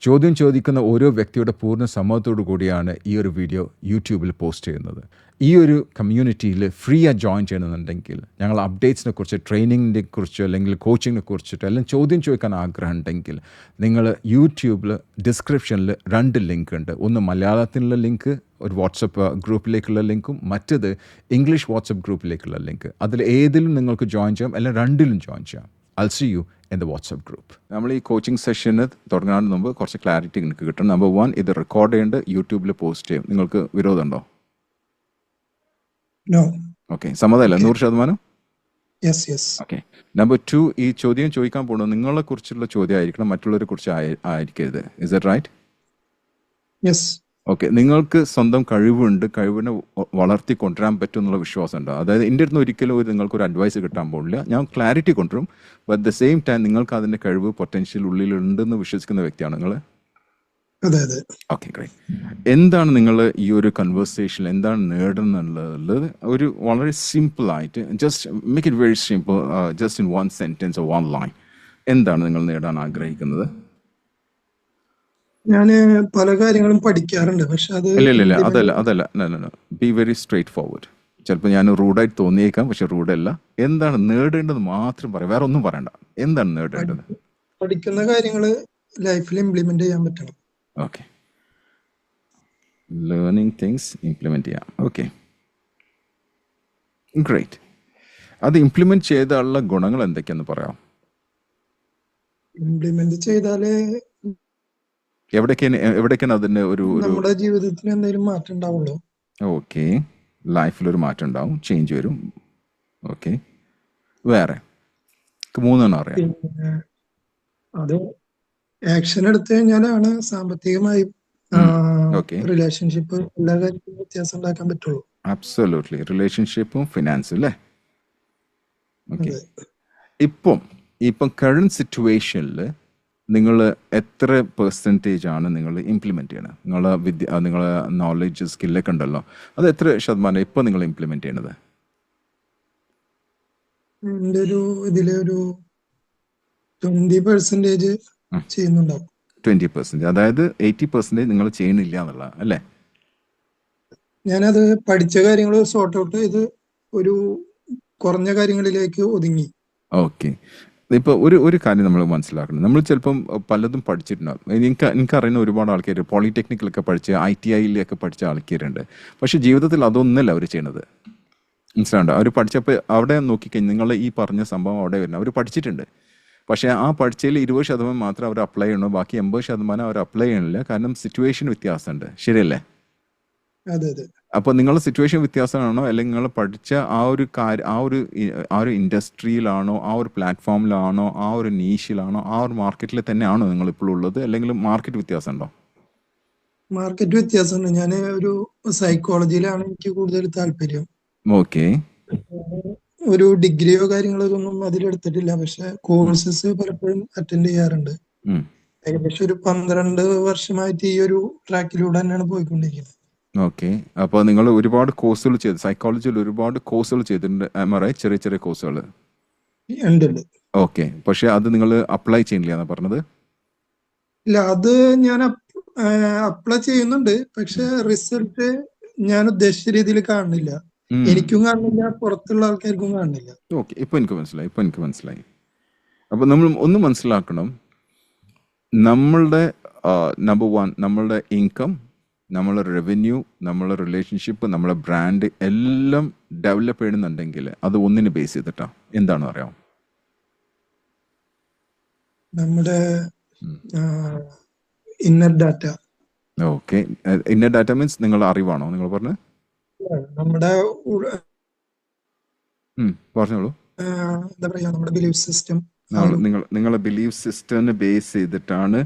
ചോദ്യം ചോദിക്കുന്ന ഓരോ വ്യക്തിയുടെ പൂർണ്ണ സമ്മതത്തോടു കൂടിയാണ് ഈ ഒരു വീഡിയോ യൂട്യൂബിൽ പോസ്റ്റ് ചെയ്യുന്നത്. ഈ ഒരു കമ്മ്യൂണിറ്റിയിൽ ഫ്രീ ആയി ജോയിൻ ചെയ്യണമെന്നുണ്ടെങ്കിൽ ഞങ്ങൾ അപ്ഡേറ്റ്സിനെ കുറിച്ച്, ട്രെയിനിങ്ങിനെ കുറിച്ച്, അല്ലെങ്കിൽ കോച്ചിങ്ങിനെ കുറിച്ചിട്ട് എല്ലാം ചോദ്യം ചോദിക്കാൻ ആഗ്രഹം ഉണ്ടെങ്കിൽ നിങ്ങൾ യൂട്യൂബിൽ ഡിസ്ക്രിപ്ഷനിൽ 2 ലിങ്ക് ഉണ്ട്. ഒന്ന് മലയാളത്തിലുള്ള ലിങ്ക്, ഒരു വാട്സപ്പ് ഗ്രൂപ്പിലേക്കുള്ള ലിങ്കും, മറ്റത് ഇംഗ്ലീഷ് വാട്സപ്പ് ഗ്രൂപ്പിലേക്കുള്ള ലിങ്ക്. അതിൽ ഏതിലും നിങ്ങൾക്ക് ജോയിൻ ചെയ്യാം, അല്ലെങ്കിൽ 2ലും ജോയിൻ ചെയ്യാം. I'll see you in the WhatsApp group. നമ്മൾ ഈ കോച്ചിങ് സെഷന് തുടങ്ങുന്നതിന് മുമ്പ് കുറച്ച് ക്ലാരിറ്റി നിങ്ങൾക്ക് കിട്ടും. നമ്പർ 1, ഇത് റെക്കോർഡ് ചെയ്യേണ്ട യൂട്യൂബിൽ പോസ്റ്റ് ചെയ്യും. നിങ്ങൾക്ക് വിരോധമുണ്ടോ? No. ഓക്കെ, സമ്മതമല്ല? 100%? Yes. ഓക്കെ. നമ്പർ 2, ഈ ചോദ്യം ചോദിക്കാൻ പോകുന്നത് നിങ്ങളെ കുറിച്ചുള്ള ചോദ്യം ആയിരിക്കണം, മറ്റുള്ളവരെ കുറിച്ച് ആയിരിക്കരുത്. Is that right? Yes. Okay. നിങ്ങൾക്ക് സ്വന്തം കഴിവുണ്ട്, കഴിവിനെ വളർത്തി കൊണ്ടുവരാൻ പറ്റും എന്നുള്ള വിശ്വാസം ഉണ്ടോ? അതായത് എൻ്റെ അടുത്ത് ഒരിക്കലും നിങ്ങൾക്കൊരു അഡ്വൈസ് കിട്ടാൻ പോകില്ല. ഞാൻ ക്ലാരിറ്റി കൊണ്ടുവരും, ബട്ട് ദ സെയിം ടൈം നിങ്ങൾക്ക് അതിൻ്റെ കഴിവ്, പൊട്ടൻഷ്യൽ ഉള്ളിലുണ്ടെന്ന് വിശ്വസിക്കുന്ന വ്യക്തിയാണ് നിങ്ങൾ? അതെ. Okay, great. എന്താണ് നിങ്ങൾ ഈ ഒരു കൺവേഴ്സേഷനിൽ എന്താണ് നേടുന്നുള്ളത്? ഒരു വളരെ സിമ്പിളായിട്ട്, just make it very simple, just in 1 sentence or 1 line. എന്താണ് നിങ്ങൾ നേടാൻ ആഗ്രഹിക്കുന്നത്? ഞാൻ പല കാര്യങ്ങളും പഠിക്കാറുണ്ട്, പക്ഷെ അത് ഇല്ല, അതല്ല. Be very straight forward. ചിലപ്പോൾ ഞാൻ റൂഡായിട്ട് തോന്നിയേക്കാം, പക്ഷെ റൂഡല്ല. എന്താണ് നേടേണ്ടത് മാത്രം പറയാം, വേറെ ഒന്നും പറയണ്ട. എന്താണ് നേടേണ്ടത്? പഠിക്കുന്ന കാര്യങ്ങൾ ലൈഫിൽ ഇംപ്ലിമെന്റ് ചെയ്യാൻ പറ്റണം. ഓക്കെ, ലേണിംഗ് തിങ്സ് ഇംപ്ലിമെന്റ് ചെയ്യാം. Okay, great. അത് ഇംപ്ലിമെന്റ് ചെയ്താലുള്ള ഗുണങ്ങൾ എന്തൊക്കെയാന്ന് പറയാം? ഇംപ്ലിമെന്റ് ചെയ്താലേ എവിടേക്കാണ് അതിന്റെ ഒരു നമ്മുടെ ജീവിതത്തിൽ എന്തെങ്കിലും മാറ്റം ഉണ്ടാവുള്ളൂ. ഓക്കെ, ലൈഫിലൊരു മാറ്റം ഉണ്ടാവും, ചേഞ്ച് വരും. ഓക്കെ, വേറെ 3 അറിയാം. അത് ആക്ഷൻ എടുത്തു കഴിഞ്ഞാലാണ് സാമ്പത്തികമായി, റിലേഷൻഷിപ്പ്, എല്ലാ കാര്യത്തിലും വ്യത്യാസം ഉണ്ടാക്കാൻ പറ്റുള്ളൂ. അബ്സല്യൂട്ട്ലി. റിലേഷൻഷിപ്പും ഫിനാൻസും അല്ലേ? ഓക്കെ. ഇപ്പം കറന്റ് സിറ്റുവേഷനിൽ നിങ്ങൾ എത്ര % ആണ് നിങ്ങൾ ഇംപ്ലിമെന്റ് ചെയ്യണത്? നിങ്ങളെ നോളജ്, സ്കില്ലൊക്കെ ഉണ്ടല്ലോ, അത് എത്ര ശതമാനം ഇപ്പം നിങ്ങൾ ഇംപ്ലിമെന്റ് ചെയ്യണത്? എൻ്റെ ഇതിലൊരു 20% ചെയ്യുന്നുണ്ടാവും. 20%, അതായത് 80% നിങ്ങൾ ചെയ്യണില്ല എന്നുള്ള അല്ലേ? ഞാനത് പഠിച്ച കാര്യങ്ങൾ സോർട്ട് ഔട്ട് ചെയ്ത് ഒരു കുറഞ്ഞ കാര്യങ്ങളിലേക്ക് ഒതുങ്ങി. ഓക്കെ. ഇപ്പോൾ ഒരു കാര്യം നമ്മൾ മനസ്സിലാക്കണം. നമ്മൾ ചിലപ്പം പലതും പഠിച്ചിട്ടുണ്ടാകും. എനിക്കറിയുന്ന ഒരുപാട് ആൾക്കാർ പോളിടെക്നിക്കിലൊക്കെ പഠിച്ച്, ITIയിലൊക്കെ പഠിച്ച ആൾക്കാരുണ്ട്. പക്ഷേ ജീവിതത്തിൽ അതൊന്നല്ല അവർ ചെയ്യണത്. മനസ്സിലാവുണ്ടോ? അവർ പഠിച്ചപ്പോൾ അവിടെ നോക്കിക്കഴിഞ്ഞാൽ നിങ്ങൾ ഈ പറഞ്ഞ സംഭവം അവിടെ വരുന്നത് അവർ പഠിച്ചിട്ടുണ്ട്. പക്ഷേ ആ പഠിച്ചതിൽ 20% മാത്രം അവർ അപ്ലൈ ചെയ്യണോ, ബാക്കി 80% അവർ അപ്ലൈ ചെയ്യണില്ല. കാരണം സിറ്റുവേഷൻ വ്യത്യാസമുണ്ട്. ശരിയല്ലേ? അതെ. അപ്പോൾ നിങ്ങളുടെ സിറ്റുവേഷൻ വ്യത്യാസമാണോ, അല്ലെങ്കിൽ നിങ്ങൾ പഠിച്ച ആ ഒരു ഇൻഡസ്ട്രിയിലാണോ, ആ ഒരു പ്ലാറ്റ്ഫോമിലാണോ, ആ ഒരു നീഷിലാണോ, ആ ഒരു മാർക്കറ്റിൽ തന്നെയാണോ നിങ്ങൾ ഇപ്പോൾ ഉള്ളത്, അല്ലെങ്കിൽ മാർക്കറ്റ് വ്യത്യാസം ഉണ്ടോ? മാർക്കറ്റ് വ്യത്യാസമുണ്ട്. ഞാൻ ഒരു സൈക്കോളജിയിലാണ് എനിക്ക് കൂടുതൽ താല്പര്യം. ഓക്കെ. ഒരു ഡിഗ്രിയോ കാര്യങ്ങളോ ഒന്നും അതിലെടുത്തിട്ടില്ല, പക്ഷെ കോഴ്സസ് പലപ്പോഴും അറ്റൻഡ് ചെയ്യാറുണ്ട്. ഏകദേശം ഒരു 12 വർഷമായിട്ട് ഈ ഒരു ട്രാക്കിലൂടെ തന്നെയാണ് പോയിക്കൊണ്ടിരിക്കുന്നത്. ഓക്കെ. അപ്പോൾ നിങ്ങൾ ഒരുപാട് കോഴ്സുകൾ ചെയ്തു, സൈക്കോളജിയിൽ ഒരുപാട് കോഴ്സുകൾ ചെയ്തിട്ടുണ്ട്, ചെറിയ കോഴ്സുകൾ ഉണ്ട്. ഓക്കെ. പക്ഷെ അത് നിങ്ങൾ അപ്ലൈ ചെയ്യുന്നില്ല എന്നാ പറഞ്ഞത്? ഇല്ല, അത് ഞാൻ അപ്ലൈ ചെയ്യുന്നുണ്ട്, പക്ഷെ റിസൾട്ട് ഞാൻ ഉദ്ദേശിച്ച രീതിയിൽ കാണുന്നില്ല. എനിക്കും കാണുന്നില്ല, പുറത്തുള്ള ആൾക്കാർക്കും കാണുന്നില്ല. ഓക്കെ, ഇപ്പൊ എനിക്ക് മനസ്സിലായി. അപ്പൊ നമ്മൾ ഒന്ന് മനസ്സിലാക്കണം, നമ്മളുടെ നമ്പർ 1, നമ്മളുടെ ഇൻകം, നമ്മളെ റവന്യൂ, നമ്മളെ റിലേഷൻഷിപ്പ്, നമ്മളെ ബ്രാൻഡ് എല്ലാം ഡെവലപ്പ് ചെയ്യുന്നുണ്ടെങ്കിൽ അത് ഒന്നിനെ ബേസ് ചെയ്തിട്ടാ. എന്താണ് അറിയാം? നമ്മുടെ inner data. Okay. Inner data means നിങ്ങളുടെ അറിവാണോ നിങ്ങൾ പറഞ്ഞത്? നമ്മുടെ പറഞ്ഞോളൂ. എന്താ പറയാ, നമ്മുടെ ബിലീഫ് സിസ്റ്റം. നിങ്ങളെ ബിലീഫ് സിസ്റ്റമിനെ ബേസ് ചെയ്തിട്ടാണ്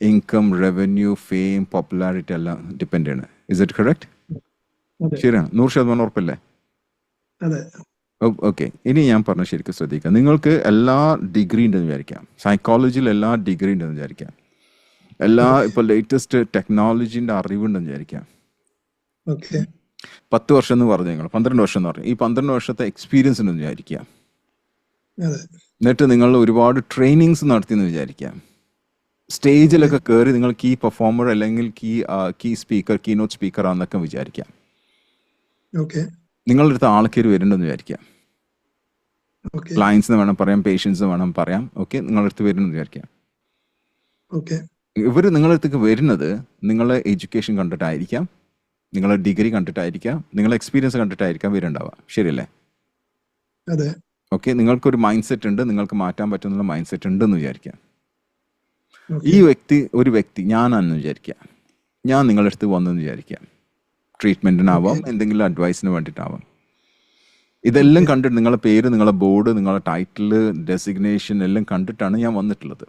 ഇൻകം, റവന്യൂ, ഫെയിം, പോപ്പുലാരിറ്റി എല്ലാം ഡിപ്പെൻഡ് ചെയ്യണത്. Is it correct? ശരിയാണ്. 100% ഉറപ്പല്ലേ? അതെ. ഓക്കെ. ഇനി ഞാൻ പറഞ്ഞ ശരിക്കും ശ്രദ്ധിക്കുക. നിങ്ങൾക്ക് എല്ലാ ഡിഗ്രി ഉണ്ടെന്ന് വിചാരിക്കാം, സൈക്കോളജിയിൽ എല്ലാ ഡിഗ്രി ഉണ്ടെന്ന് വിചാരിക്കാം, ഇപ്പോൾ ലേറ്റസ്റ്റ് ടെക്നോളജീൻ്റെ അറിവുണ്ടെന്ന് വിചാരിക്കാം. 10 വർഷം എന്ന് പറഞ്ഞു, നിങ്ങൾ 12 വർഷം എന്ന് പറഞ്ഞു. ഈ 12 വർഷത്തെ എക്സ്പീരിയൻസ് ഉണ്ടെന്ന് വിചാരിക്കാം. എന്നിട്ട് നിങ്ങൾ ഒരുപാട് ട്രെയിനിങ്സ് നടത്തിയെന്ന് വിചാരിക്കാം. സ്റ്റേജിലൊക്കെ കയറി നിങ്ങൾ കീ പെർഫോമർ അല്ലെങ്കിൽ കീ സ്പീക്കർ, കീനോട്ട് സ്പീക്കർ ആണെന്നൊക്കെ വിചാരിക്കാം. ഓക്കെ നിങ്ങളുടെ അടുത്ത് ആൾക്കാർ വരുന്നുണ്ടെന്ന് വിചാരിക്കാം. ഓക്കെ ക്ലയൻസിന് വേണം പറയാം, പേഷ്യൻസിന് വേണം പറയാം. ഓക്കെ, നിങ്ങളുടെ അടുത്ത് വരുന്നെന്ന് വിചാരിക്കാം. ഓക്കെ ഇവർ നിങ്ങളുടെ അടുത്തേക്ക് വരുന്നത് നിങ്ങളെ എഡ്യൂക്കേഷൻ കണ്ടിട്ടായിരിക്കാം, നിങ്ങളെ ഡിഗ്രി കണ്ടിട്ടായിരിക്കാം, നിങ്ങളെ എക്സ്പീരിയൻസ് കണ്ടിട്ടായിരിക്കാം വരുന്നുണ്ടാവുക. ശരിയല്ലേ? അതെ ഓക്കെ, നിങ്ങൾക്കൊരു മൈൻഡ് സെറ്റ് ഉണ്ട്, നിങ്ങൾക്ക് മാറ്റാൻ പറ്റുന്ന മൈൻഡ് സെറ്റ് ഉണ്ടെന്ന് വിചാരിക്കാം. ഓക്കെ ഈ ഒരു വ്യക്തി ഞാനാണെന്ന് വിചാരിക്കുക. ഞാൻ നിങ്ങളുടെ അടുത്ത് വന്നെന്ന് വിചാരിക്കാം. ട്രീറ്റ്മെൻറ്റിനാവാം, എന്തെങ്കിലും അഡ്വൈസിന് വേണ്ടിയിട്ടാവാം. ഇതെല്ലാം കണ്ടിട്ട് നിങ്ങളുടെ പേര്, നിങ്ങളുടെ ബോർഡ്, നിങ്ങളുടെ ടൈറ്റിൽ, ഡെസിഗ്നേഷൻ എല്ലാം കണ്ടിട്ടാണ് ഞാൻ വന്നിട്ടുള്ളത്.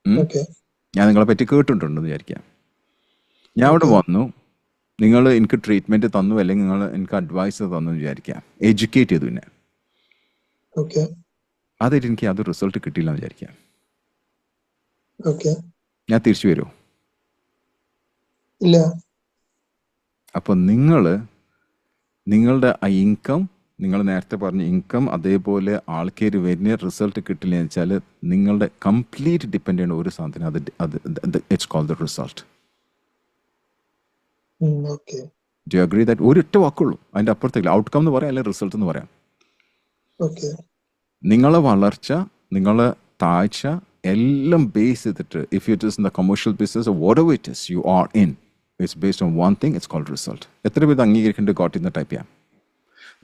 ഓക്കെ ഞാൻ നിങ്ങളെ പറ്റി കേട്ടിട്ടുണ്ടെന്ന് വിചാരിക്കാം. ഞാൻ അവിടെ വന്നു, നിങ്ങൾ എനിക്ക് ട്രീറ്റ്മെൻറ്റ് തന്നു, അല്ലെങ്കിൽ നിങ്ങൾ എനിക്ക് അഡ്വൈസ് തന്നു വിചാരിക്കാം. എഡ്യൂക്കേറ്റ് ചെയ്തു പിന്നെ. ഓക്കെ അതായിട്ട് എനിക്ക് അത് റിസൾട്ട് കിട്ടിയില്ല എന്ന് വിചാരിക്കാം. ഓക്കെ ഞാൻ തിരിച്ചു വരുമോ? ഇല്ല. അപ്പോൾ നിങ്ങളുടെ ആ ഇൻകം, നിങ്ങൾ നേരത്തെ പറഞ്ഞ ഇൻകം, അതേപോലെ ആൾക്കാർ വരുന്ന റിസൾട്ട് കിട്ടില്ല എന്ന് വെച്ചാൽ നിങ്ങളുടെ കംപ്ലീറ്റ് ഡിപ്പെൻഡ് ചെയ്യുന്ന ഒരു സാധനം, അത് it's called the result. Okay do you agree that? ഒരൊറ്റ വാക്കുള്ളൂ, അതിൻ്റെ അപ്പുറത്തേക്ക് ഔട്ട്കം എന്ന് പറയാം, അല്ലെങ്കിൽ റിസൾട്ട് എന്ന് പറയാം. ഓക്കെ നിങ്ങളെ വളർച്ച, നിങ്ങളെ താഴ്ച എല്ലാം ബേസ് ചെയ്തിട്ട്, if it is in the commercial business or whatever it is you are in, it's based on one thing, it's called result. എത്ര പേര് അംഗീകരിക്കേണ്ട ഗോട്ട് ഇന്ന് ടൈപ്പ് ചെയ്യാം.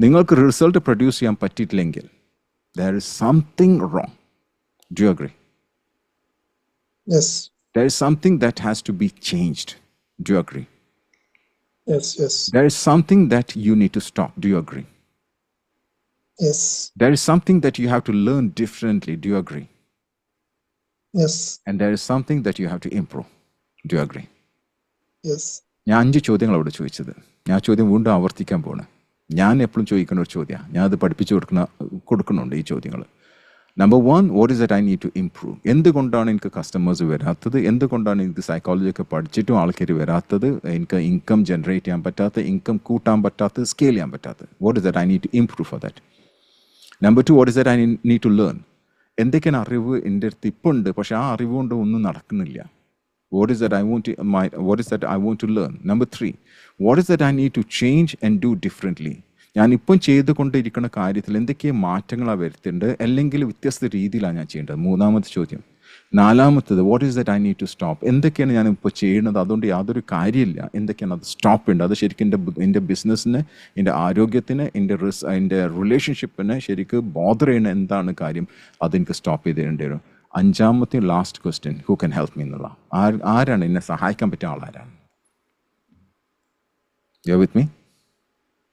നിങ്ങൾക്ക് റിസൾട്ട് പ്രൊഡ്യൂസ് ചെയ്യാൻ പറ്റിയിട്ടില്ലെങ്കിൽ there is something wrong. Do you agree? Yes There is something that has to be changed. Do you agree? Yes There is something that you need to stop. Do you agree? Yes There is something that you have to learn differently. Do you agree? Yes And there is something that you have to improve. Do you agree? Yes ഞാൻ 5 ചോദ്യങ്ങൾ അവിടെ ചോദിച്ചത്. ഞാൻ ചോദ്യം വീണ്ടും ആവർത്തിക്കാൻ പോണ്. ഞാൻ എപ്പോഴും ചോദിക്കുന്ന ഒരു ചോദ്യമാണ്, ഞാനത് പഠിപ്പിച്ചു കൊടുക്കുന്നുണ്ട് ഈ ചോദ്യങ്ങൾ. Number 1, what is that I need to improve? എന്തുകൊണ്ടാണ് എനിക്ക് കസ്റ്റമേഴ്സ് വരാത്തത്? എന്തുകൊണ്ടാണ് എനിക്ക് സൈക്കോളജി ഒക്കെ പഠിച്ചിട്ടും ആൾക്കാർ വരാത്തത്? എനിക്ക് ഇൻകം ജനറേറ്റ് ചെയ്യാൻ പറ്റാത്ത, ഇൻകം കൂട്ടാൻ പറ്റാത്തത്, സ്കെയിൽ ചെയ്യാൻ പറ്റാത്തത്? What is that I need to improve for that? Number 2, what is that I need to learn? എന്തൊക്കെയാണ് അറിവ് എൻ്റെ അടുത്ത് ഇപ്പോൾ ഉണ്ട്, പക്ഷെ ആ അറിവ് കൊണ്ട് ഒന്നും നടക്കുന്നില്ല. What is that I want to learn? Number 3, what is that I need to change and do differently? ഞാനിപ്പം ചെയ്തുകൊണ്ടിരിക്കുന്ന കാര്യത്തിൽ എന്തൊക്കെ മാറ്റങ്ങളാണ് വരുത്തേണ്ടത്, അല്ലെങ്കിൽ വ്യത്യസ്ത രീതിയിലാണ് ഞാൻ ചെയ്യേണ്ടത്? 3ാമത്തെ ചോദ്യം. 4ാമത്തത്, what is that I need to stop? എന്തൊക്കെയാണ് ഞാനിപ്പോൾ ചെയ്യുന്നത്, അതുകൊണ്ട് യാതൊരു കാര്യമില്ല, എന്തൊക്കെയാണ് അത് സ്റ്റോപ്പ് ചെയ്യേണ്ടത്? അത് ശരിക്കും എൻ്റെ ബിസിനസ്സിന്, എൻ്റെ ആരോഗ്യത്തിന്, എൻ്റെ റിലേഷൻഷിപ്പിന് ശരിക്കും ബോധർ ചെയ്യുന്ന എന്താണ് കാര്യം, അതെനിക്ക് സ്റ്റോപ്പ് ചെയ്തേണ്ടി വരും. 5ാമത്തെ last question, who can help me എന്നുള്ള, ആരാണ് എന്നെ സഹായിക്കാൻ പറ്റിയ ആളാരാണ്? You are with me?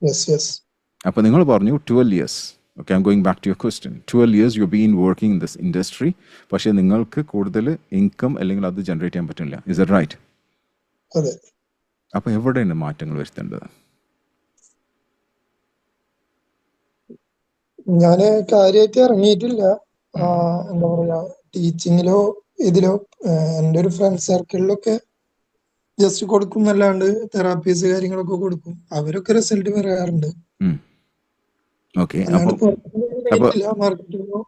Yes അപ്പോൾ നിങ്ങൾ പറഞ്ഞു 12 years. Okay, I am going back to your question. 12 years you been working in this industry, പക്ഷേ നിങ്ങൾക്ക് കൂടുതൽ ഇൻകം അല്ലെങ്കിൽ അത് ജനറേറ്റ് ചെയ്യാൻ പറ്റില്ല. Is that right? അതെ. അപ്പോൾ എവിടെയാണ് മാറ്റങ്ങൾ വരുത്തേണ്ടത്? ഞാൻ കാര്യമായിട്ട് ഇറങ്ങിയിട്ടില്ല. എന്താ പറയാ, ടീച്ചിങ്ങിലോ ഇതിലോ. എൻ്റെ ഒരു ഫ്രണ്ട് സർക്കിളിലൊക്കെ ജസ്റ്റ് കൊടുക്കും എന്നല്ലാണ്ട് തെറാപ്പീസ് കാര്യങ്ങളൊക്കെ കൊടുക്കും. അവരൊക്കെ റിസൾട്ട് പറയാറുണ്ട്. ഓക്കെ, അല്ലാണ്ട് പുറത്തില്ല, മാർക്കറ്റിങ്ങോ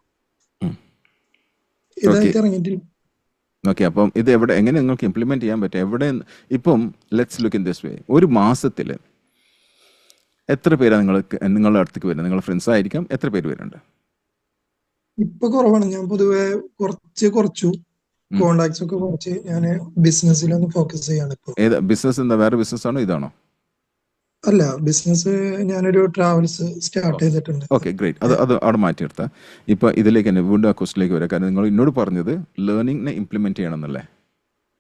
ഇതായിട്ട് ഇറങ്ങിയിട്ടില്ല. ഓക്കെ, അപ്പം ഇത് എങ്ങനെ നിങ്ങൾക്ക് ഇംപ്ലിമെന്റ് ചെയ്യാൻ പറ്റും? എവിടെ? ഇപ്പം let's look in this way. ഒരു മാസത്തിൽ എത്ര പേരാണ് നിങ്ങളുടെ അടുത്തേക്ക് വരുന്നത്? നിങ്ങളുടെ ഫ്രണ്ട്സ് ആയിരിക്കാം. എത്ര പേര് വരുന്നുണ്ട്? ഇപ്പൊ കുറവാണ്. ഞാൻ പൊതുവെ കുറച്ചു കോണ്ടാക്ട്സ് ഒക്കെ കുറച്ച് ഞാൻ ബിസിനസ്സിലൊന്ന് ഫോക്കസ് ചെയ്യാണ് ഇപ്പൊ. ഏത് ബിസിനസ്? എന്താ, വേറെ ബിസിനസ് ആണോ ഇതാണോ? അല്ല, ബിസിനസ് ഞാനൊരു ട്രാവൽസ് സ്റ്റാർട്ട് ചെയ്തിട്ടുണ്ട്. Okay, great. അത് അവിടെ മാറ്റിയെടുത്ത. ഇപ്പൊ ഇതിലേക്ക് തന്നെ വീണ്ടും ആ ക്വസ്റ്റിലേക്ക് വരാം. കാരണം നിങ്ങൾ എന്നോട് പറഞ്ഞത് ലേണിംഗിനെ ഇംപ്ലിമെന്റ് ചെയ്യണം എന്നല്ലേ?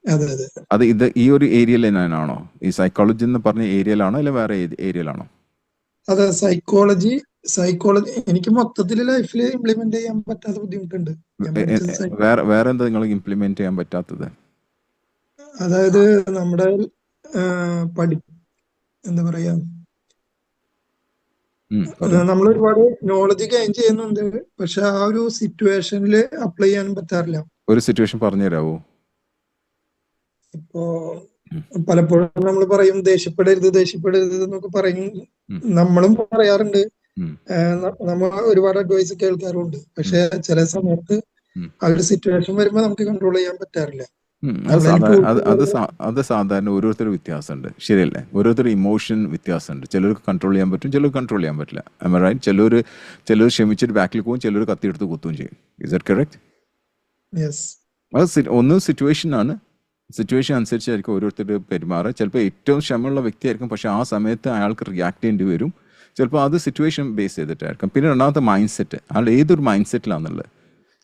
അതെ. അത് ഈ ഒരു ഏരിയയിൽ തന്നെയാണോ? ഈ സൈക്കോളജി എന്ന് പറഞ്ഞ ഏരിയയിലാണോ, അല്ലെ വേറെ ഏരിയയിലാണോ? അതെ, സൈക്കോളജി എനിക്ക് മൊത്തത്തിൽ ലൈഫിൽ ഇംപ്ലിമെന്റ് ചെയ്യാൻ പറ്റാത്ത ബുദ്ധിമുട്ടുണ്ട്. വേറെ എന്താ നിങ്ങൾ ഇംപ്ലിമെന്റ് ചെയ്യാൻ പറ്റാത്തത്? അതായത് നമ്മുടെ എന്താ പറയാ, നമ്മൾ ഒരുപാട് നോളജ് ഗെയിൻ ചെയ്യുന്നുണ്ട്, പക്ഷെ ആ ഒരു സിറ്റുവേഷനിൽ അപ്ലൈ ചെയ്യാൻ പറ്റാറില്ല. ഒരു സിറ്റുവേഷൻ പറഞ്ഞു തരാവോ? ഇപ്പോ പലപ്പോഴും നമ്മൾ പറയും ദേഷ്യപ്പെടരുത് എന്നൊക്കെ പറയും. നമ്മളും പറയാറുണ്ട്, നമ്മൾ ഒരുപാട് അഡ്വൈസ് കേൾക്കാറുണ്ട്. പക്ഷെ ചില സമയത്ത് ആ ഒരു സിറ്റുവേഷൻ വരുമ്പോ നമുക്ക് കൺട്രോൾ ചെയ്യാൻ പറ്റാറില്ല. അത് നമ്മളതിൽ അത് സാധാരണ ഓരോരുത്തരും വ്യത്യാസമുണ്ട്, ശരിയല്ലേ? ഓരോരുത്തരും ഇമോഷൻ വ്യത്യാസമുണ്ട്. ചിലർക്ക് കൺട്രോൾ ചെയ്യാൻ പറ്റും, ചിലർക്ക് കൺട്രോൾ ചെയ്യാൻ പറ്റില്ല. റൈറ്റ്? ചിലർ ക്ഷമിച്ചിട്ട് ബാക്കിൽ പോകും, ചിലർ കത്തിയെടുത്ത് കുത്തുകയും ചെയ്യും. Is that correct? യെസ്. അത് ഒന്ന് സിറ്റുവേഷനാണ്. സിറ്റുവേഷൻ അനുസരിച്ചായിരിക്കും ഓരോരുത്തർ പെരുമാറുക. ചിലപ്പോൾ ഏറ്റവും ക്ഷമയുള്ള വ്യക്തിയായിരിക്കും, പക്ഷേ ആ സമയത്ത് അയാൾക്ക് റിയാക്ട് ചെയ്യേണ്ടി വരും. ചിലപ്പോൾ അത് സിറ്റുവേഷൻ ബേസ് ചെയ്തിട്ടായിരിക്കും. പിന്നെ രണ്ടാമത്തെ മൈൻഡ് സെറ്റ്, അയാൾ ഏതൊരു മൈൻഡ് സെറ്റിലാണെന്നുള്ളത്.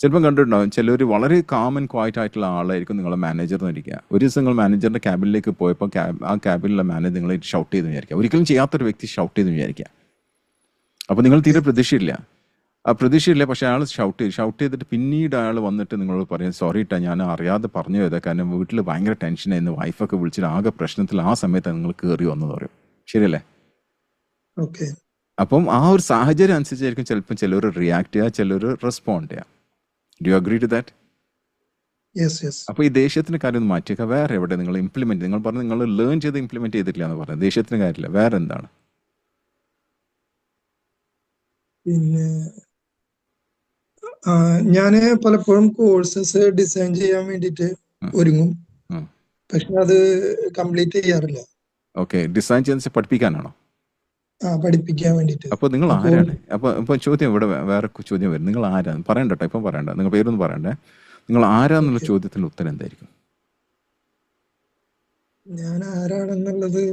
ചിലപ്പം കണ്ടിട്ടുണ്ടാവും, ചിലർ വളരെ കാം ആൻഡ് ക്വയറ്റ് ആയിട്ടുള്ള ആളായിരിക്കും നിങ്ങളെ മാനേജർ എന്ന് ഇരിക്കുക. ഒരു ദിവസം നിങ്ങൾ മാനേജറിൻ്റെ ക്യാബിനിലേക്ക് പോയപ്പോൾ ആ ക്യാബിനിലെ മാനേജർ നിങ്ങളെ ഷൗട്ട് ചെയ്ത് വിചാരിക്കുക. ഒരിക്കലും ചെയ്യാത്തൊരു വ്യക്തി ഷൗട്ട് ചെയ്ത് വിചാരിക്കുക. അപ്പോൾ നിങ്ങൾ തീരെ പ്രതീക്ഷയില്ല, പക്ഷേ അയാൾ ഷൗട്ട് ചെയ്തിട്ട് പിന്നീട് അയാൾ വന്നിട്ട് നിങ്ങളോട് പറയും, സോറി ഇട്ടാ, ഞാൻ അറിയാതെ പറഞ്ഞു പോയതാ, കാരണം വീട്ടിൽ ഭയങ്കര ടെൻഷനായിരുന്നു, വൈഫൊക്കെ വിളിച്ചിട്ട് ആകെ പ്രശ്നത്തിൽ, ആ സമയത്താണ് നിങ്ങൾ കയറി വന്നെന്ന് പറയും. ശരിയല്ലേ? ഓക്കെ. അപ്പം ആ ഒരു സാഹചര്യം അനുസരിച്ചായിരിക്കും ചിലപ്പോൾ ചിലർ റിയാക്ട് ചെയ്യുക, ചിലർ റെസ്പോണ്ട് ചെയ്യുക. Do you agree to that? Yes yes. അപ്പോൾ ഈ ദേഷ്യത്തിന് കാര്യം ഒന്ന് മാറ്റിയേക്കുക. വേറെ എവിടെ നിങ്ങൾ നിങ്ങൾ പറഞ്ഞു നിങ്ങൾ ലേൺ ചെയ്ത് ഇംപ്ലിമെൻറ്റ് ചെയ്തിട്ടില്ല എന്ന് പറഞ്ഞു. ദേഷ്യത്തിന് കാര്യമില്ല, വേറെ എന്താണ്? പിന്നെ ഞാന് പലപ്പോഴും കോഴ്സസ് ഡിസൈൻ ചെയ്യാൻ വേണ്ടിയിട്ട് ഒരുങ്ങും, പക്ഷെ അത് കംപ്ലീറ്റ് ചെയ്യാറില്ല. ഓക്കെ. ഡിസൈൻ ചെയ്ത് പഠിപ്പിക്കാനാണോ? പഠിപ്പിക്കാൻ വേണ്ടിയിട്ട്. അപ്പോൾ നിങ്ങൾ ആരാണ്? അപ്പോൾ ചോദ്യം ഇവിടെ വേറെ ചോദ്യം വരും. നിങ്ങൾ ആരാണ്? പറയണ്ട കേട്ടോ, ഇപ്പം പറയണ്ട, നിങ്ങൾ പേരൊന്നും പറയണ്ടേ. നിങ്ങൾ ആരാന്നുള്ള ചോദ്യത്തിന് ഉത്തരം എന്തായിരിക്കും? ഞാൻ ആരാണെന്നുള്ളത്,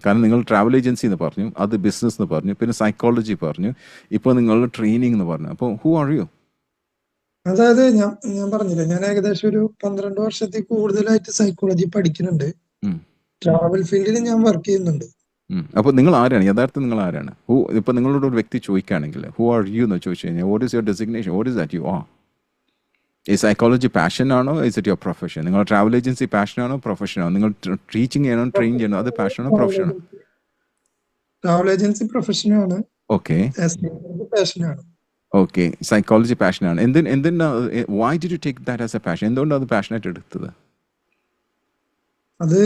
കാരണം നിങ്ങൾ ട്രാവൽ ഏജൻസി എന്ന് പറഞ്ഞു, അത് ബിസിനസ് എന്ന് പറഞ്ഞു, പിന്നെ സൈക്കോളജി പറഞ്ഞു, ഇപ്പോൾ നിങ്ങൾ ട്രെയിനിങ് എന്ന് പറഞ്ഞു. അപ്പോൾ ഹു ആർ യു? അതായത് ഞാൻ പറഞ്ഞില്ലേ, ഞാൻ ഏകദേശം ഒരു 12 വർഷത്തിൽ കൂടുതലായിട്ട് സൈക്കോളജി പഠിക്കുന്നുണ്ട്. ട്രാവൽ ഫീൽഡിൽ ഞാൻ വർക്ക് ചെയ്യുന്നുണ്ട്. അപ്പോൾ നിങ്ങൾ ആരാണ്? യഥാർത്ഥം നിങ്ങൾ ആരാണ്? ഇപ്പൊ നിങ്ങളോട് ഒരു വ്യക്തി ചോദിക്കുകയാണെങ്കിൽ ഹു ആർ യു എന്ന് ചോദിച്ചു കഴിഞ്ഞാൽ, what is your designation? What is that you are? ഈ സൈക്കോളജി പാഷൻ ആണോ? Is it your profession? നിങ്ങൾ ട്രാവൽ ഏജൻസി പാഷൻ ആണോ, പ്രൊഫഷൻ ആണോ? നിങ്ങൾ ടീച്ചിങ് ചെയ്യണോ, ട്രെയിൻ ചെയ്യണോ, അത് പാഷനാണോ, പ്രൊഫഷനാണോ? ട്രാവൽ ഏജൻസി പ്രൊഫഷനാണ്. ഓക്കെ. പാഷനാണ്. ഓക്കെ. സൈക്കോളജി പാഷനാണ്. എന്തിനാ why did you take that as a passion? എന്തുകൊണ്ടാണ് അത് പാഷനായിട്ട് എടുത്തത്? അത്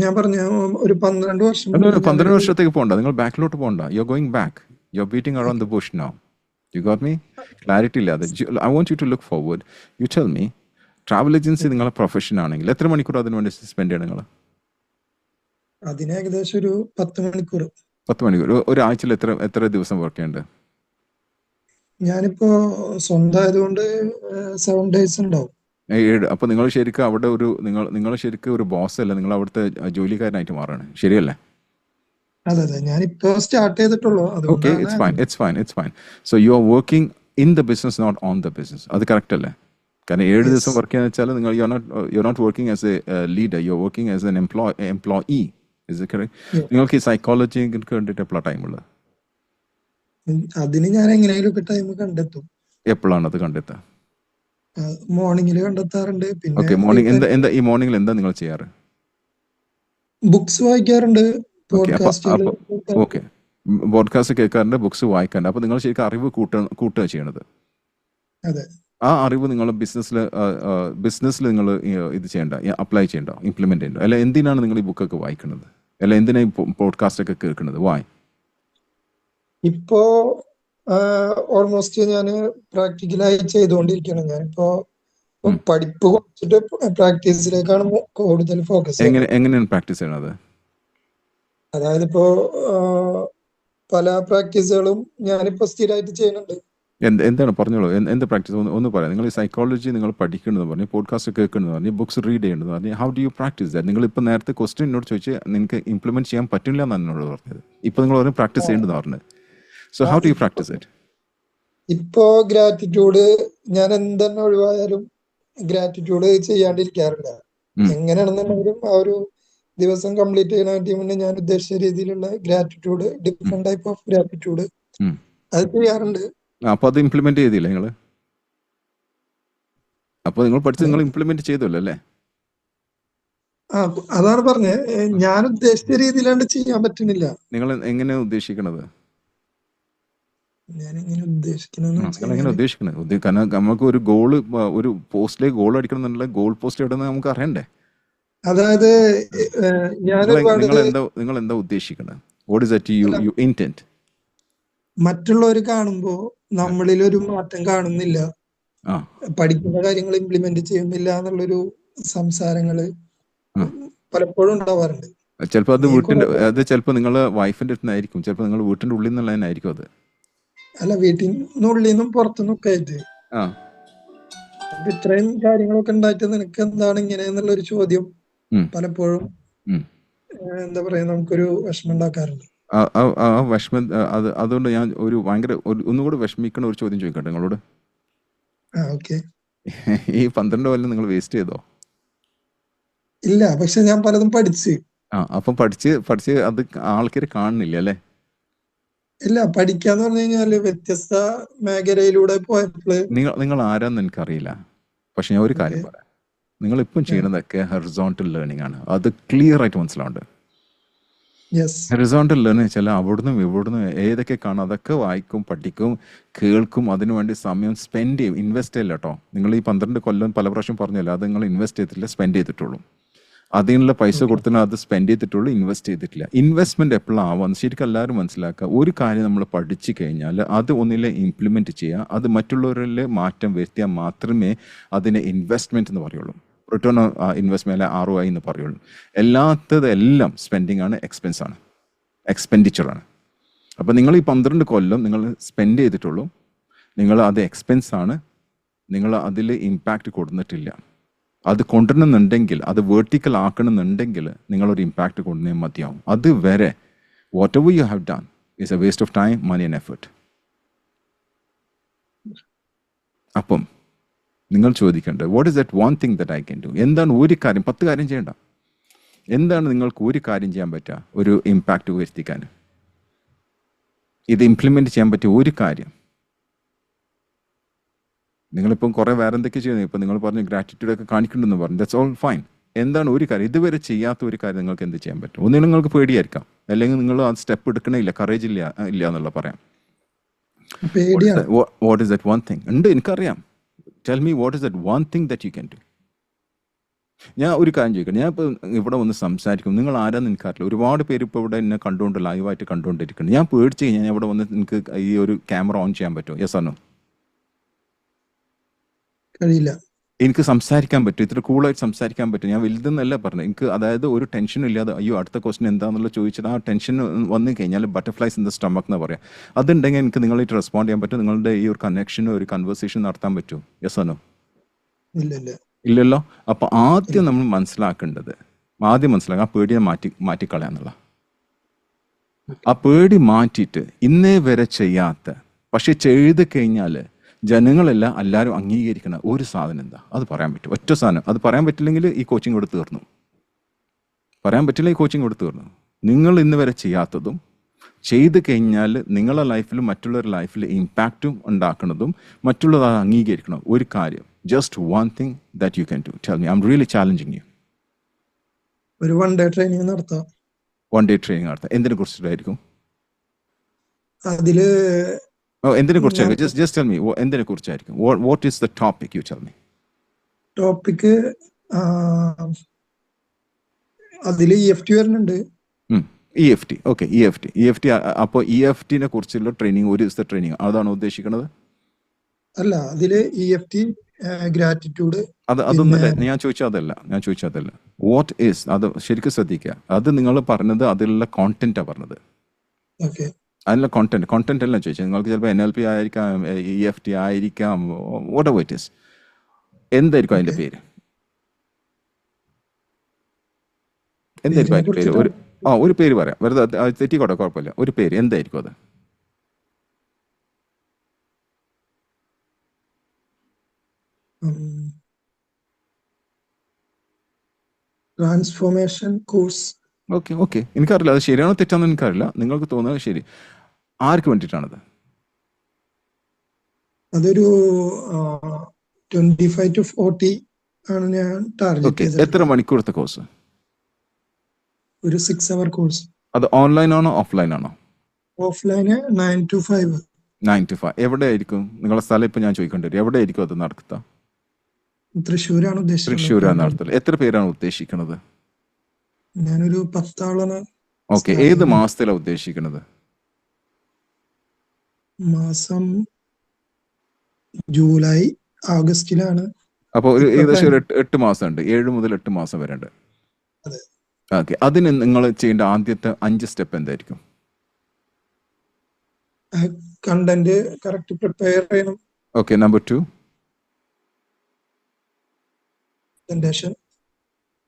ഞാൻ പറഞ്ഞ ഒരു 12 വർഷം. 12 വർഷത്തേക്ക് പോകണ്ട, നിങ്ങൾ ബാക്കിലോട്ട് പോകണ്ട. You are going back, you are beating around the bush now. You got me? Clarity ഇല്ലാതെ I want you to look forward. You tell me, travel agency നിങ്ങളെ പ്രൊഫഷൻ ആണെങ്കിൽ എത്ര മണിക്കൂർ അതിന് വേണ്ടി സ്പെൻഡ് ചെയ്യണം നിങ്ങൾ? അതിന് ഏകദേശം ഒരു 10 മണിക്കൂർ. 10 മണിക്കൂർ. ഒരാഴ്ചയിൽ എത്ര ദിവസം വർക്ക് ചെയ്യേണ്ടത്? ഞാനിപ്പോ സ്വന്തമായതുകൊണ്ട് 7 days ഉണ്ടാവും. 7. അപ്പോൾ നിങ്ങൾ ശരിക്കും അവിടെ നിങ്ങൾ ശരിക്കും ഒരു ബോസ് അല്ല, നിങ്ങൾ അവിടുത്തെ ജോലിക്കാരനായിട്ട് മാറാണ്, ശരിയല്ലേ? അതെ അതെ, ഞാനിപ്പോ സ്റ്റാർട്ട് ചെയ്തിട്ടുള്ളൂ. Okay, it's fine. So you are working in the business, not on the business. അത് കറക്റ്റ് അല്ലേ? കാരണം 7 ദിവസം വർക്ക് ചെയ്യാന്ന് വെച്ചാൽ നിങ്ങൾ you are not working as a leader, you are working as an employee. Is it correct? നിങ്ങൾക്ക് ഈ psychology കണ്ടിട്ട് എപ്പോഴാണ് ടൈമുള്ളത്? അതിന് ഞാൻ എങ്ങനെയെങ്കിലും ടൈം കണ്ടെത്തും. എപ്പോഴാണ് അത് കണ്ടെത്തുക? മോർണിംഗിൽ കണ്ടെത്താറുണ്ട്. പിന്നെ മോർണിംഗ് ഈ മോർണിംഗിൽ എന്താ നിങ്ങൾ ചെയ്യാറ്? ബുക്സ് വായിക്കാറുണ്ട്. ഓക്കെ, പോഡ്കാസ്റ്റ് കേൾക്കാറുണ്ട്, ബുക്സ് വായിക്കാറുണ്ട്. അപ്പോൾ നിങ്ങൾ ശരിക്കും അറിവ് കൂട്ടുക ചെയ്യണത്. അതെ. ആ അറിവ് നിങ്ങൾ ബിസിനസ്സിൽ നിങ്ങൾ ഇത് ചെയ്യണ്ട, അപ്ലൈ ചെയ്യണ്ട, ഇംപ്ലിമെന്റ് ചെയ്യണ്ട. അല്ല, എന്തിനാണ് നിങ്ങൾ ഈ ബുക്കൊക്കെ വായിക്കുന്നത്? അല്ല, എന്തിനാണ് ഈ പോഡ്കാസ്റ്റ് ഒക്കെ കേൾക്കുന്നത്? വായ്. ഇപ്പോ ഓൾമോസ്റ്റ് ഞാൻ പ്രാക്ടിക്കലായി ചെയ്തുകൊണ്ടിരിക്കുകയാണ്. ഞാനിപ്പോ പഠിപ്പ് കുറച്ചിട്ട് പ്രാക്ടീസിലേക്കാണ് കൂടുതൽ ഫോക്കസ്. എങ്ങനെയാണ് പ്രാക്ടീസ് ചെയ്യണത്? അതായത് ഇപ്പോ പല പ്രാക്ടീസുകളും ഞാനിപ്പോ സ്ഥിരമായിട്ട് ചെയ്യുന്നുണ്ട്. എന്താണ് പറഞ്ഞോളൂ, എന്ത് പ്രാക്ടീസ് ഒന്ന് പറയാം. നിങ്ങൾ ഈ സൈക്കോളജി നിങ്ങൾ പഠിക്കണമെന്ന് പറഞ്ഞു, പോഡ്കാസ്റ്റ് കേൾക്കണമെന്ന് പറഞ്ഞു, ബുക്സ് റീഡ് ചെയ്യണമെന്ന് പറഞ്ഞു. How do you practise that? നിങ്ങൾ ഇപ്പോൾ നേരത്തെ ക്വസ്റ്റ്യൻ എന്നോട് ചോദിച്ച് നിങ്ങൾക്ക് ഇംപ്ലിമെന്റ് ചെയ്യാൻ പറ്റില്ല എന്നാണ് എന്നോട് പറഞ്ഞത്. ഇപ്പോൾ നിങ്ങൾ പറയും പ്രാക്ടീസ് ചെയ്യേണ്ടതെന്ന് പറഞ്ഞത്. So how do you practise it? ഇപ്പോ ഗ്രാറ്റിറ്റ്യൂഡ്, ഞാൻ എന്തെന്നെ ഒഴിവായാലും ഗ്രാറ്റിറ്റ്യൂഡ് ചെയ്യാണ്ടിരിക്കാറില്ല. എങ്ങനെയാണെന്നുണ്ടെങ്കിലും ആ ഒരു ദിവസം കംപ്ലീറ്റ് ചെയ്യാനായിട്ട് മുന്നേ ഞാൻ ഉദ്ദേശിച്ച രീതിയിലുള്ള gratitude, different type of gratitude, അത് ചെയ്യാറുണ്ട്. അപ്പൊ അത് ഇംപ്ലിമെന്റ് ചെയ്തില്ല നിങ്ങൾ? അപ്പൊ നിങ്ങൾ പഠിച്ച് നിങ്ങൾ ഇംപ്ലിമെന്റ് ചെയ്തല്ലോ അല്ലേ? അതാണ് പറഞ്ഞത്, ഞാൻ ഉദ്ദേശിച്ച രീതിയിലാണ്ട് ചെയ്യാൻ പറ്റുന്നില്ല. നിങ്ങൾ എങ്ങനെയാണ് ഉദ്ദേശിക്കണത്? ഞാൻ എങ്ങനെ ഉദ്ദേശിക്കുന്നത്? കാരണം നമുക്ക് ഒരു ഗോള്, ഒരു പോസ്റ്റിലേക്ക് ഗോൾ അടിക്കണം എന്നുള്ള ഗോൾ പോസ്റ്റ് എവിടെ നമുക്ക് അറിയണ്ടേ? അതായത് നിങ്ങൾ എന്താ ഉദ്ദേശിക്കണത്? What is that U intent? മറ്റുള്ളവർ കാണുമ്പോ നമ്മളിലൊരു മാറ്റം കാണുന്നില്ല, ആ പഠിക്കുന്ന കാര്യങ്ങൾ ഇംപ്ലിമെന്റ് ചെയ്യുന്നില്ല എന്നുള്ളൊരു സംസാരങ്ങള് ആ പലപ്പോഴും ഉണ്ടാവാറുണ്ട്. ചിലപ്പോൾ അത് നീ വീട്ടിൻ്റെ കുറെ അത് ചിലപ്പോൾ നിങ്ങൾ വൈഫിൻ്റെ അടുത്ത് നിന്നായിരിക്കും, ചിലപ്പോൾ നിങ്ങൾ വീട്ടിൻ്റെ ഉള്ളിൽ നിന്നുള്ളതിനായിരിക്കും അത്. അല്ല, വീട്ടിനുള്ളിൽ നിന്നും പുറത്തുനിന്നൊക്കെ ആയിട്ട്. ആ അപ്പൊ ഇത്രയും കാര്യങ്ങളൊക്കെ ഉണ്ടായിട്ട് നിനക്ക് എന്താണ് ഇങ്ങനെ എന്നുള്ളൊരു ചോദ്യം ഉം, പലപ്പോഴും ഉം. എന്താ പറയാ, നമുക്കൊരു വിഷമം ഉണ്ടാക്കാറുണ്ട്. ആ വിഷമം അതുകൊണ്ട് ഞാൻ ഒരു ഭയങ്കര ഒന്നുകൂടി വിഷമിക്കണ ഒരു ചോദ്യം ചോദിക്കട്ടെ നിങ്ങളോട്. ഓക്കെ. ഈ 12 കൊല്ലം നിങ്ങൾ വേസ്റ്റ് ചെയ്തോ? ഇല്ല, പക്ഷെ ഞാൻ പലതും പഠിച്ച്. അപ്പം പഠിച്ച് അത് ആൾക്കാർ കാണുന്നില്ല അല്ലേ? ഇല്ല, പഠിക്കാന്ന് പറഞ്ഞു കഴിഞ്ഞാല് വ്യത്യസ്ത മേഖലയിലൂടെ പോയപ്പോള്. നിങ്ങൾ ആരാന്ന് എനിക്കറിയില്ല, പക്ഷെ ഞാൻ ഒരു കാര്യം പറയാം. നിങ്ങളിപ്പം ചെയ്യണതൊക്കെ ഹൊറിസോണ്ടൽ ലേണിംഗ് ആണ്. അത് ക്ലിയർ ആയിട്ട് മനസ്സിലാവുന്നുണ്ട്. യെസ്. ഹൊറിസോണ്ടൽ ലേണിംഗ് വെച്ചാൽ അവിടുന്ന് ഇവിടുന്ന് ഏതൊക്കെ കാണും അതൊക്കെ വായിക്കും, പഠിക്കും, കേൾക്കും, അതിനു വേണ്ടി സമയം സ്പെൻഡ് ചെയ്യും. ഇൻവെസ്റ്റ് ചെയ്യില്ല കേട്ടോ. നിങ്ങൾ ഈ 12 കൊല്ലം പല പ്രാവശ്യം പറഞ്ഞല്ലോ, അത് നിങ്ങൾ ഇൻവെസ്റ്റ് ചെയ്തിട്ടില്ല, സ്പെൻഡ് ചെയ്തിട്ടുള്ളൂ. അതിനുള്ള പൈസ കൊടുത്തിട്ട് അത് സ്പെൻഡ് ചെയ്തിട്ടുള്ളൂ, ഇൻവെസ്റ്റ് ചെയ്തിട്ടില്ല. ഇൻവെസ്റ്റ്മെന്റ് എപ്പോഴാവാന്ന് ശരിക്കും എല്ലാവരും മനസ്സിലാക്കുക. ഒരു കാര്യം നമ്മൾ പഠിച്ചു കഴിഞ്ഞാൽ അത് ഒന്നിലെ ഇംപ്ലിമെന്റ് ചെയ്യുക, അത് മറ്റുള്ളവരിൽ മാറ്റം വരുത്തിയാൽ മാത്രമേ അതിനെ ഇൻവെസ്റ്റ്മെന്റ് എന്ന് പറയുള്ളൂ. റിട്ടേൺ ഓൺ ഇൻവെസ്റ്റ്മെന്റ് ROI എന്ന് പറയുള്ളൂ. എല്ലാത്തതെല്ലാം സ്പെൻഡിങ് ആണ്, എക്സ്പെൻസ് ആണ്, എക്സ്പെൻഡിച്ചറാണ്. അപ്പോൾ നിങ്ങൾ ഈ 12 കൊല്ലം നിങ്ങൾ സ്പെൻഡ് ചെയ്തിട്ടുള്ളൂ, നിങ്ങൾ അത് എക്സ്പെൻസ് ആണ്, നിങ്ങൾ അതിൽ ഇമ്പാക്റ്റ് കൊടുത്തിട്ടില്ല. അത് കൊണ്ടുവരണമെന്നുണ്ടെങ്കിൽ, അത് വേർട്ടിക്കൽ ആക്കണമെന്നുണ്ടെങ്കിൽ നിങ്ങളൊരു ഇമ്പാക്റ്റ് കൊണ്ടുവന്നേ മതിയാവും. അതുവരെ whatever you have done is a waste of time, money and effort. അപ്പം നിങ്ങൾ ചോദിക്കേണ്ടത് what is that one thing that I can do? എന്താണ് ഒരു കാര്യം? 10 കാര്യം ചെയ്യേണ്ട. എന്താണ് നിങ്ങൾക്ക് ഒരു കാര്യം ചെയ്യാൻ പറ്റുക ഒരു ഇമ്പാക്റ്റ് വരുത്തിക്കാൻ? ഇത് ഇംപ്ലിമെൻറ്റ് ചെയ്യാൻ പറ്റിയ ഒരു കാര്യം. നിങ്ങളിപ്പം കുറേ വേറെ എന്തൊക്കെ ചെയ്യുന്നത്, ഇപ്പം നിങ്ങൾ പറഞ്ഞു ഗ്രാറ്റിറ്റ്യൂഡ് ഒക്കെ കാണിക്കണമെന്ന് പറഞ്ഞു, ദാറ്റ്സ് ഓൾ ഫൈൻ. എന്താണ് ഒരു കാര്യം, ഇതുവരെ ചെയ്യാത്ത ഒരു കാര്യം നിങ്ങൾക്ക് എന്ത് ചെയ്യാൻ പറ്റും? ഒന്നിനും നിങ്ങൾക്ക് പേടിയായിരിക്കാം, അല്ലെങ്കിൽ നിങ്ങൾ ആ സ്റ്റെപ്പ് എടുക്കണില്ല, കറേജ് ഇല്ല എന്നുള്ള പറയാം. What is that one thing? ഉണ്ട്, എനിക്കറിയാം. Tell me what is that one thing that you can do. ഞാൻ ഒരു കാര്യം ചോദിക്കണം. ഞാൻ ഇപ്പോൾ ഇവിടെ വന്ന് സംസാരിക്കും, നിങ്ങൾ ആരാന്ന് എനിക്കറിയില്ല. ഒരുപാട് പേര് ഇപ്പോൾ ഇവിടെ എന്നെ കണ്ടുകൊണ്ട് ലൈവായിട്ട് കണ്ടുകൊണ്ടിരിക്കുന്നുണ്ട്. ഞാൻ പേടിച്ച് കഴിഞ്ഞാൽ ഇവിടെ വന്ന് നിങ്ങൾക്ക് ഈ ഒരു ക്യാമറ ഓൺ ചെയ്യാൻ പറ്റുമോ? യെസ് ആണോ? കഴിയില്ല. എനിക്ക് സംസാരിക്കാൻ പറ്റും, ഇത്ര കൂളായിട്ട് സംസാരിക്കാൻ പറ്റും. ഞാൻ വലുതെന്നല്ല പറഞ്ഞത്. എനിക്ക് അതായത് ഒരു ടെൻഷനും ഇല്ലാതെ അയ്യോ അടുത്ത ക്വസ്റ്റൻ എന്താണെന്നുള്ള ചോദിച്ചിട്ട് ആ ടെൻഷൻ വന്നു കഴിഞ്ഞാൽ ബട്ടർഫ്ലൈസ് ഇൻ ദ സ്റ്റമക്ക് എന്ന് പറയാം. അതുണ്ടെങ്കിൽ എനിക്ക് നിങ്ങളായിട്ട് റെസ്പോണ്ട് ചെയ്യാൻ പറ്റും, നിങ്ങളുടെ ഈ ഒരു കണക്ഷനും ഒരു കൺവേഴ്സേഷൻ നടത്താൻ പറ്റുമോ? യെസ് ആണോ? ഇല്ലല്ലോ. അപ്പോൾ ആദ്യം നമ്മൾ മനസ്സിലാക്കേണ്ടത്, ആ പേടിയെ മാറ്റിക്കളയാന്നുള്ള. ആ പേടി മാറ്റിയിട്ട് ഇന്നേ വരെ ചെയ്യാത്ത പക്ഷെ ചെയ്ത് കഴിഞ്ഞാൽ ജനങ്ങളെല്ലാം എല്ലാവരും അംഗീകരിക്കുന്ന ഒരു സാധനം എന്താ? അത് പറയാൻ പറ്റും. ഒറ്റ സാധനം. അത് പറയാൻ പറ്റില്ലെങ്കിൽ ഈ കോച്ചിങ് കൊടുത്ത് തീർന്നു. നിങ്ങൾ ഇന്ന് വരെ ചെയ്യാത്തതും ചെയ്ത് കഴിഞ്ഞാൽ നിങ്ങളുടെ ലൈഫിലും മറ്റുള്ളവരുടെ ലൈഫിൽ ഇമ്പാക്റ്റും ഉണ്ടാക്കുന്നതും മറ്റുള്ളവർ അത് അംഗീകരിക്കണം ഒരു കാര്യം. Just one thing that you can do. Tell me. I am really challenging you. ഒരു വൺ ഡേ ട്രെയിനിങ് നടത്താം. എന്തിനെ കുറിച്ചിട്ടായിരിക്കും? അതില് എന്തിനെ കുറിച്ചായിരിക്കും? Just tell me. എന്തിനെ കുറിച്ചായിരിക്കും? What is the topic? You tell me. Topic അതില് EFT വരുന്നുണ്ട്. EFT. ഓക്കെ, EFT. അപ്പോൾ EFTനെ കുറിച്ചുള്ള ട്രെയിനിങ്, ഒരു ദിവസത്തെ ട്രെയിനിങ് അതാണോ ഉദ്ദേശിക്കുന്നത്? അല്ല, അതില് EFT, ഗ്രാറ്റിറ്റ്യൂഡ്. അതൊന്നല്ല ഞാൻ ചോദിച്ചതല്ല. വാട്ട് ഈസ് അത്? ശരിക്കും ശ്രദ്ധിക്കുക. അത് നിങ്ങൾ പറഞ്ഞത് അതിലുള്ള കോണ്ടന്റാ പറഞ്ഞത്. ഓക്കെ. അതിനുള്ള കോണ്ടന്റ് എല്ലാം ചോദിച്ചത്. നിങ്ങൾക്ക് ചിലപ്പോൾ NLP ആയിരിക്കാം, EFT ആയിരിക്കാം, വാട്ട് എവർ ഇറ്റ് ഈസ്. എന്തായിരിക്കും അതിന്റെ പേര്? എന്തായിരിക്കും അതിന്റെ പേര്? ഒരു പേര് പറയാം, വെറുതെ തെറ്റിക്കോട്ടെ, കുഴപ്പമില്ല. ഒരു പേര് എന്തായിരിക്കും അത്? Transformation course. ഓക്കെ. എനിക്കറിയില്ല അത് ശരിയാണോ തെറ്റാണോ എനിക്കറിയില്ല. നിങ്ങൾക്ക് തോന്നുന്നത് ശരി. ആർക്ക് വേണ്ടിയിട്ടാണത്? അതൊരു 25 to 40 ആണ് ഞാൻ ടാർഗറ്റ് ചെയ്തത്. എത്ര മണിക്കൂറത്തെ കോഴ്സ്? ഒരു 6 hour കോഴ്സ്. അത് ഓൺലൈൻ ആണോ ഓഫ്ലൈൻ ആണോ? Offline 9 to 5. 9 to 5. എവിടെയായിരിക്കും നിങ്ങളുടെ സ്ഥലം? ഇപ്പം ഞാൻ ചോദിക്കേണ്ടി വരും, എവിടെയായിരിക്കും അത് നടത്തുക? തൃശ്ശൂരാണ് ഉദ്ദേശിച്ചത്. തൃശ്ശൂരാണ് നടത്തുന്നത്. എത്ര പേരാണ് ഉദ്ദേശിക്കുന്നത്? ഞാനൊരു 10 ആളാണ്. ഏത് മാസത്തിലാണ് ഉദ്ദേശിക്കുന്നത്? മാസം ജൂലൈ ആഗസ്റ്റിലാണ് അപ്പോൾ ഒരു ഇപ്പൊ ഏകദേശം പ്ലാൻ. ഒരു 8 മാസമുണ്ട്, 7 മുതൽ 8 മാസം വരെ ഉണ്ട്. അതെ. ഓക്കെ, അതിന് നിങ്ങൾ ചെയ്യേണ്ട ആദ്യത്തെ 5 സ്റ്റെപ്പ് എന്തായിരിക്കും? കണ്ടന്റ് കറക്റ്റ് പ്രിപ്പയർ ചെയ്യണം. Okay, number 2? Presentation,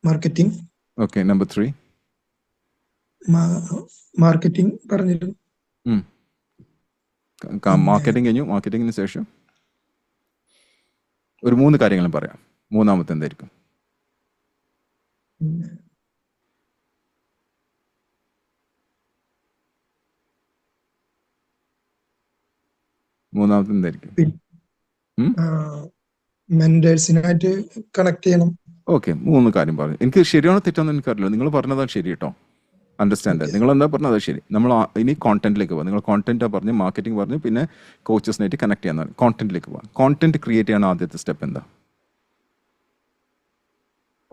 marketing. Okay, number 3? Marketing പറഞ്ഞിട്ടുണ്ട്. മാർക്കറ്റിംഗ് കഴിഞ്ഞു. മാർക്കറ്റിംഗിന് ശേഷം ഒരു 3 കാര്യങ്ങളും പറയാം. മൂന്നാമത്തെ എന്തായിരിക്കും? പിന്നെ മൂന്നാമത്തെ എന്തായിരിക്കും? മെന്റേഴ്സിനായിട്ട് കണക്ട് ചെയ്യണം. ഓക്കെ, 3 കാര്യം പറഞ്ഞു. എനിക്ക് ശരിയാണോ തെറ്റാണെന്ന് എനിക്കറിയില്ല. നിങ്ങൾ പറഞ്ഞതാണ് ശരി കേട്ടോ. അണ്ടർസ്റ്റാൻഡ്. നിങ്ങൾ എന്താ പറഞ്ഞത് അത് ശരി. നമ്മൾ ഇനി കോണ്ടന്റിലേക്ക് പോകാം. നിങ്ങൾ കോണ്ടന്റ് പറഞ്ഞ്, മാർക്കറ്റിംഗ് പറഞ്ഞ്, പിന്നെ കോച്ചസിനായിട്ട് കണക്ട് ചെയ്യാൻ. കോണ്ടന്റിലേക്ക് പോകാം. കോണ്ടന്റ് ക്രിയേറ്റ് ചെയ്യാൻ ആദ്യത്തെ സ്റ്റെപ്പ് എന്താ?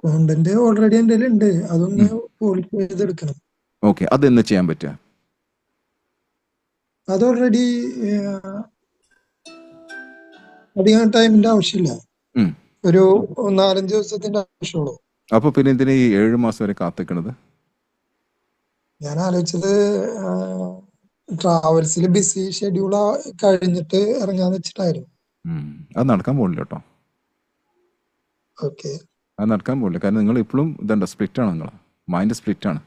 കോണ്ടന്റ് ഓൾറെഡി എൻ്റെ ഉണ്ട്, അതൊന്ന് പോളിഷ് ചെയ്തെടുക്കണം. ഓക്കെ, അതെന്ന് ചെയ്യാൻ പറ്റുക? അത് ഓൾറെഡി അധികം ടൈമിന്റെ ആവശ്യമില്ല, ഒരു 4-5 ദിവസത്തിന്റെ ആവശ്യമുള്ളൂ. അപ്പൊ പിന്നെ എന്തിനാ ഈ 7 മാസം വരെ കാത്തിക്കണത്? ഞാൻ ആലോചിച്ചത് ട്രാവൽസിൽ ബിസി ഷെഡ്യൂൾ കഴിഞ്ഞിട്ട് ഇറങ്ങാന്ന് വെച്ചിട്ടായിരുന്നു. അത് നടക്കാൻ പോകില്ല കേട്ടോ. ഓക്കെ, അത് നടക്കാൻ പോകില്ല. കാരണം നിങ്ങൾ ഇപ്പോഴും ഇതുണ്ട്, സ്പ്ലിറ്റ് ആണ്, നിങ്ങൾ മൈൻഡ് സ്പ്ലിറ്റ് ആണ്.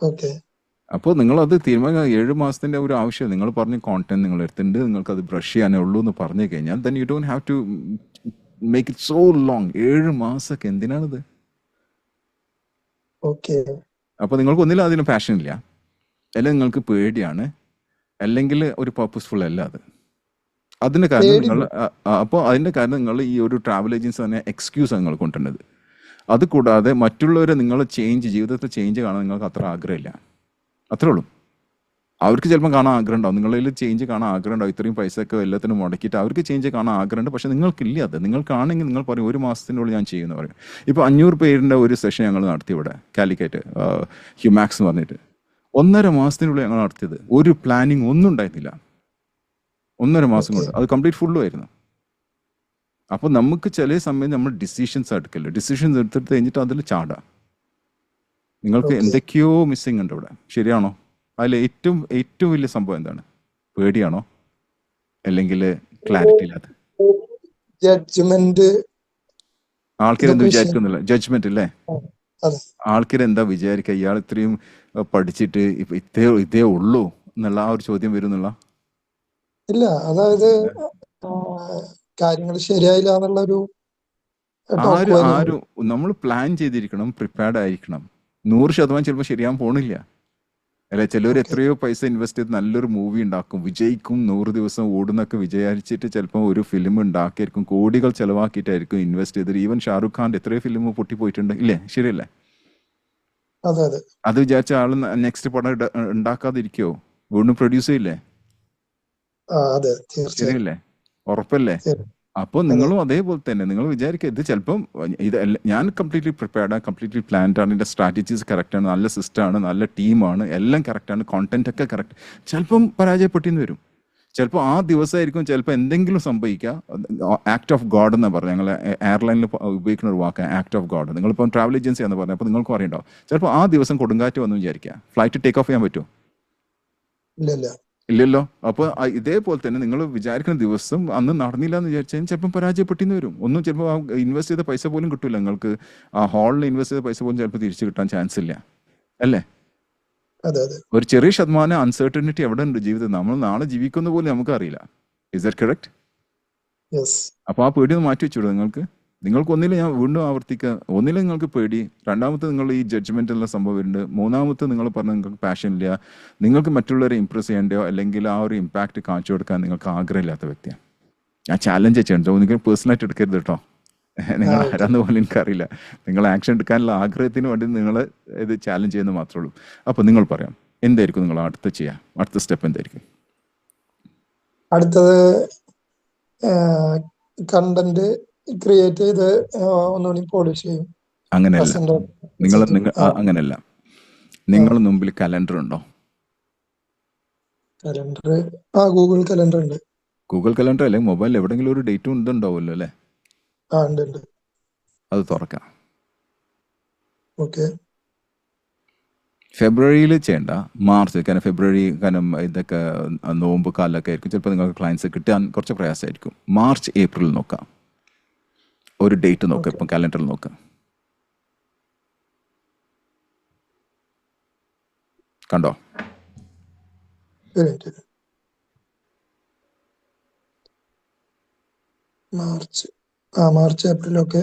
ഓക്കെ, അപ്പോൾ നിങ്ങളത് തീരുമാനം 7 മാസത്തിൻ്റെ ഒരു ആവശ്യം. നിങ്ങൾ പറഞ്ഞ കോണ്ടന്റ് നിങ്ങൾ എടുത്തിട്ടുണ്ട്, നിങ്ങൾക്ക് അത് ബ്രഷ് ചെയ്യാനേ ഉള്ളൂ എന്ന് പറഞ്ഞു കഴിഞ്ഞാൽ then you don't have to make it so long. 7 മാസമൊക്കെ എന്തിനാണിത്? ഓക്കെ. അപ്പോൾ നിങ്ങൾക്ക് ഒന്നിലും അതിന് പാഷൻ ഇല്ല, അല്ലെങ്കിൽ നിങ്ങൾക്ക് പേടിയാണ്, അല്ലെങ്കിൽ ഒരു പർപ്പസ്ഫുൾ അല്ല അത്. അതിൻ്റെ കാരണം നിങ്ങൾ അപ്പോൾ അതിൻ്റെ കാരണം നിങ്ങൾ ഈ ഒരു ട്രാവൽ ഏജൻസി തന്നെ എക്സ്ക്യൂസാണ് നിങ്ങൾ കൊണ്ടുവരുന്നത്. അത് കൂടാതെ മറ്റുള്ളവരെ നിങ്ങൾ ജീവിതത്തിൽ ചേഞ്ച് കാണാൻ നിങ്ങൾക്ക് അത്ര ആഗ്രഹമില്ല, അത്രേ ഉള്ളൂ. അവർക്ക് ചിലപ്പോൾ കാണാൻ ആഗ്രഹം ഉണ്ടാവും, നിങ്ങളിൽ ചേഞ്ച് കാണാൻ ആഗ്രഹം ഉണ്ടാവും. ഇത്രയും പൈസയൊക്കെ എല്ലാത്തിനും മുടക്കിയിട്ട് അവർക്ക് ചേഞ്ച് കാണാൻ ആഗ്രഹമുണ്ട്. പക്ഷേ നിങ്ങൾക്കില്ല. അത് നിങ്ങൾക്കാണെങ്കിൽ നിങ്ങൾ പറയും 1 മാസത്തിനുള്ളിൽ ഞാൻ ചെയ്യുമെന്ന് പറയും. ഇപ്പോൾ 500 പേരിൻ്റെ ഒരു സെഷൻ ഞങ്ങൾ നടത്തി ഇവിടെ കാലിക്കറ്റ് ഹ്യൂമാക്സ് എന്ന് പറഞ്ഞിട്ട്. 1.5 മാസത്തിനുള്ളിൽ ഞങ്ങൾ നടത്തിയത്. ഒരു പ്ലാനിങ് ഒന്നും ഉണ്ടായിരുന്നില്ല. 1.5 മാസം കൊണ്ട് അത് കംപ്ലീറ്റ് ഫുള്ളും ആയിരുന്നു. അപ്പോൾ നമുക്ക് ചില സമയം നമ്മൾ ഡിസിഷൻസ് എടുക്കില്ല. ഡിസിഷൻസ് എടുത്തിട്ട് കഴിഞ്ഞിട്ട് അതിൽ ചാടാം. നിങ്ങൾക്ക് എന്തൊക്കെയോ മിസ്സിങ് ഉണ്ട് ഇവിടെ, ശരിയാണോ? അതിൽ ഏറ്റവും വലിയ സംഭവം എന്താണ്? പേടിയാണോ, അല്ലെങ്കിൽ ക്ലാരിറ്റി ഇല്ലാതെ? ജഡ്ജ്മെന്റ്. ആൾക്കാരെന്ത് വിചാരിക്കുന്നില്ല, ജഡ്ജ്മെന്റ് അല്ലേ? ആൾക്കാരെന്താ വിചാരിക്കുക, ഇയാൾ ഇത്രയും പഠിച്ചിട്ട് ഇപ്പൊ ഇതേ ഉള്ളൂ എന്നുള്ള ആ ഒരു ചോദ്യം വരുന്നുള്ള? ഇല്ല, അതായത് കാര്യങ്ങൾ ശരിയായില്ല എന്നുള്ളൊരു ആരും നമ്മൾ പ്ലാൻ ചെയ്തിരിക്കണം, പ്രിപ്പയർഡ് ആയിരിക്കണം. 100% ചിലപ്പോൾ ശരിയാൻ പോണില്ല അല്ലെ? ചിലവർ എത്രയോ പൈസ ഇൻവെസ്റ്റ് ചെയ്ത് നല്ലൊരു മൂവി ഉണ്ടാക്കും, വിജയിക്കും, 100 ദിവസം ഓടുന്നൊക്കെ വിചാരിച്ചിട്ട് ചിലപ്പോൾ ഒരു ഫിലിം ഉണ്ടാക്കിയായിരിക്കും, കോടികൾ ചെലവാക്കിയിട്ടായിരിക്കും ഇൻവെസ്റ്റ് ചെയ്തിട്ട്. ഈവൻ ഷാറുഖ് ഖാന്റെ എത്രയോ ഫിലിം പൊട്ടിപ്പോയിട്ടുണ്ട് ഇല്ലേ? ശരിയല്ലേ? അത് വിചാരിച്ച ആള് നെക്സ്റ്റ് പടം ഉണ്ടാക്കാതിരിക്കോ? വീണ്ടും പ്രൊഡ്യൂസ് ചെയ്യില്ലേ? ശരിയല്ലേ? ഉറപ്പല്ലേ? അപ്പോൾ നിങ്ങളും അതേപോലെ തന്നെ നിങ്ങൾ വിചാരിക്കുക, ഇത് ചിലപ്പം ഇത് ഞാൻ കംപ്ലീറ്റ്ലി പ്രിപ്പയർഡ് ആണ്, കംപ്ലീറ്റ്ലി പ്ലാൻഡ് ആണ്, എൻ്റെ സ്ട്രാറ്റജീസ് കറക്റ്റാണ്, നല്ല സിസ്റ്റമാണ്, നല്ല ടീമാണ്, എല്ലാം കറക്റ്റാണ്, കോണ്ടന്റ് ഒക്കെ കറക്റ്റ്. ചിലപ്പം പരാജയപ്പെട്ടെന്ന് വരും. ചിലപ്പോൾ ആ ദിവസമായിരിക്കും ചിലപ്പോൾ എന്തെങ്കിലും സംഭവിക്കുക. ആക്ട് ഓഫ് ഗോഡ് എന്ന് പറഞ്ഞാൽ ഞങ്ങൾ എയർലൈനിൽ ഉപയോഗിക്കുന്ന ഒരു വാക്ക് ആക്ട് ഓഫ് ഗോഡ്. നിങ്ങളിപ്പം ട്രാവൽ ഏജൻസി എന്ന് പറഞ്ഞാൽ അപ്പോൾ നിങ്ങൾക്ക് അറിയണ്ടാവും. ചിലപ്പോൾ ആ ദിവസം കൊടുങ്കാറ്റ് വന്നു വിചാരിക്കുക, ഫ്ലൈറ്റ് ടേക്ക് ഓഫ് ചെയ്യാൻ പറ്റുമോ? ഇല്ലല്ലോ. അപ്പോൾ ഇതേപോലെ തന്നെ നിങ്ങൾ വിചാരിക്കുന്ന ദിവസം അന്ന് നടന്നില്ല എന്ന് വിചാരിച്ചു കഴിഞ്ഞാൽ ചിലപ്പോൾ പരാജയപ്പെട്ടെന്ന് വരും. ഒന്നും ചിലപ്പോൾ ഇൻവെസ്റ്റ് ചെയ്ത പൈസ പോലും കിട്ടില്ല നിങ്ങൾക്ക്. ആ ഹാളിൽ ഇൻവെസ്റ്റ് ചെയ്ത പൈസ പോലും ചിലപ്പോൾ തിരിച്ചു കിട്ടാൻ ചാൻസ് ഇല്ല അല്ലേ? ഒരു ചെറിയ ശതമാനം അൺസർട്ടനിറ്റി എവിടെ ഉണ്ട് ജീവിതത്തിൽ. നമ്മൾ നാളെ ജീവിക്കുന്ന പോലും നമുക്ക് അറിയില്ല. Is that correct? അപ്പോൾ ആ പേടി ഒന്ന് മാറ്റി വെച്ചൂടെ നിങ്ങൾക്ക്? ഒന്നിലും ഞാൻ വീണ്ടും ആവർത്തിക്കുക, ഒന്നിലും നിങ്ങൾക്ക് പേടി, രണ്ടാമത്തെ നിങ്ങൾ ഈ ജഡ്ജ്മെന്റ് എല്ലാം സംഭവം വരുന്നുണ്ട്, മൂന്നാമത്തെ നിങ്ങൾ പറഞ്ഞ നിങ്ങൾക്ക് പാഷൻ ഇല്ല, നിങ്ങൾക്ക് മറ്റുള്ളവരെ ഇംപ്രസ് ചെയ്യേണ്ടയോ അല്ലെങ്കിൽ ആ ഒരു ഇമ്പാക്ട് കാണിച്ചു കൊടുക്കാൻ നിങ്ങൾക്ക് ആഗ്രഹമില്ലാത്ത വ്യക്തിയാണ്. ഞാൻ ചാലഞ്ച് ചെയ്യണ്ടോ, നിങ്ങൾ പേഴ്സണലായിട്ട് എടുക്കരുത് കേട്ടോ. നിങ്ങൾ ആരാന്ന് പോലും എനിക്കറിയില്ല. നിങ്ങൾ ആക്ഷൻ എടുക്കാനുള്ള ആഗ്രഹത്തിന് വേണ്ടി നിങ്ങൾ ഇത് ചാലഞ്ച് ചെയ്യുന്നത് മാത്രമേ ഉള്ളൂ. അപ്പോൾ നിങ്ങൾ പറയാം, എന്തായിരിക്കും നിങ്ങൾ അടുത്ത സ്റ്റെപ്പ് എന്തായിരിക്കും? അടുത്തത് കണ്ടന്റ് ക്രിയേറ്റ് ചെയ്ത് ഒന്നുകൂടി പോളിഷ് ചെയ്യും. അങ്ങനെയല്ല, അങ്ങനെയല്ല. നിങ്ങളുടെ മുമ്പിൽ കലണ്ടർ ഉണ്ടോ? കലണ്ടർ, ഗൂഗിൾ കലണ്ടർ ഉണ്ട്. ഗൂഗിൾ കലണ്ടർ അല്ലെങ്കിൽ മൊബൈലിൽ എവിടെയെങ്കിലും ഒരു ഡേറ്റും ഇതുണ്ടാവുമല്ലോ അല്ലേ? ഉണ്ട്. അത് തുറക്കാം. ഓക്കെ. ഫെബ്രുവരിയിൽ ചെയ്യേണ്ട, മാർച്ച്. കാരണം ഫെബ്രുവരി കാരണം ഇതൊക്കെ നോമ്പ് കാലമൊക്കെ ആയിരിക്കും, ചിലപ്പോൾ നിങ്ങൾക്ക് ക്ലയൻസ് കിട്ടാൻ കുറച്ച് പ്രയാസമായിരിക്കും. മാർച്ച് ഏപ്രിൽ നോക്കാം, ഒരു ഡേറ്റ് നോക്കാം. ഇപ്പം കലണ്ടറിൽ നോക്കാം. കണ്ടോ? March April. ഓക്കെ,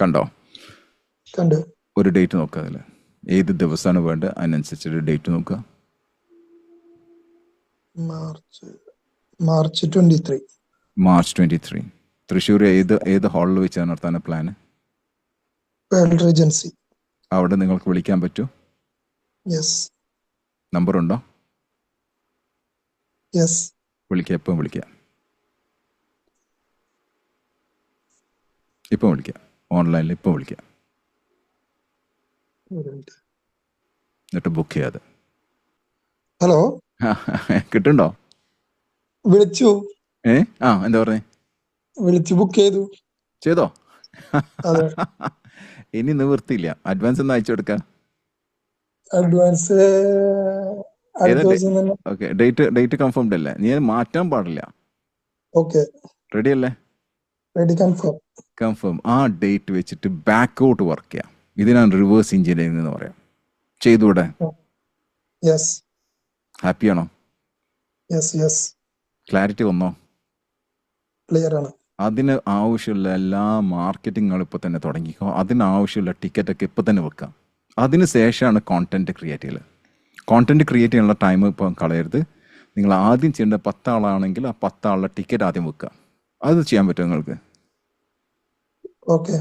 കണ്ടോ? കണ്ടു. ഒരു ഡേറ്റ് നോക്കുക. അതിൽ ഏത് ദിവസമാണ് വേണ്ടത് അതിനനുസരിച്ചൊരു ഡേറ്റ് നോക്കുക. മാർച്ച് 23. മാർച്ച് 23. തൃശ്ശൂർ ഏത് ഹാളിൽ വെച്ചാണ് നടത്താൻ പ്ലാന്? Pearl Regency. അവിടെ നിങ്ങൾക്ക് വിളിക്കാൻ പറ്റുമോ? യെസ്. നമ്പറുണ്ടോ? യെസ്. വിളിക്കാം. ഇപ്പം വിളിക്കാം. ഇപ്പം വിളിക്കാം. ഓൺലൈനിൽ ഇപ്പം വിളിക്കാം. എന്നിട്ട് ബുക്ക് ചെയ്യാതെ. ഹലോ, കിട്ടുണ്ടോ? വിളിച്ചു. എന്താ പറഞ്ഞേ? വിളിച്ചു ബുക്ക് ചെയ്തോ? അതെ. ഇനി നിവൃത്തിയില്ല. അഡ്വാൻസ് ഒന്ന് അയച്ചു കൊടുക്കാം. Advance okay. ഡേറ്റ് കൺഫേംഡ് അല്ലേ? നീ മാറ്റാൻ പാടില്ല. ഓക്കെ, റെഡി അല്ലേ? റെഡി. കൺഫേം. ആ ഡേറ്റ് വെച്ചിട്ട് ബാക്കൗട്ട് വർക്ക് ചെയ്യാം. ഇതിനാണ് റിവേഴ്സ് എഞ്ചിനീയറിംഗ് എന്ന് പറയാം. ചെയ്തൂടെ? യെസ്. ഹാപ്പിയാണോ? യെസ്. ക്ലാരിറ്റി വന്നോ? ക്ലിയർ ആണ്. അതിന് ആവശ്യമുള്ള എല്ലാ മാർക്കറ്റിങ്ങുകളും ഇപ്പോൾ തന്നെ തുടങ്ങിക്കോ. അതിനാവശ്യമുള്ള ടിക്കറ്റൊക്കെ ഇപ്പോൾ തന്നെ വെക്കാം. അതിന് ശേഷമാണ് കോണ്ടന്റ് ക്രിയേറ്റ് ചെയ്യൽ. കോണ്ടന്റ് ക്രിയേറ്റ് ചെയ്യാനുള്ള ടൈം ഇപ്പം കളയരുത്. നിങ്ങൾ ആദ്യം ചെയ്യേണ്ട 10 ആളാണെങ്കിൽ ആ 10 ആളുടെ ടിക്കറ്റ് ആദ്യം വെക്കുക. അത് ചെയ്യാൻ പറ്റുമോ നിങ്ങൾക്ക്? ഓക്കെ,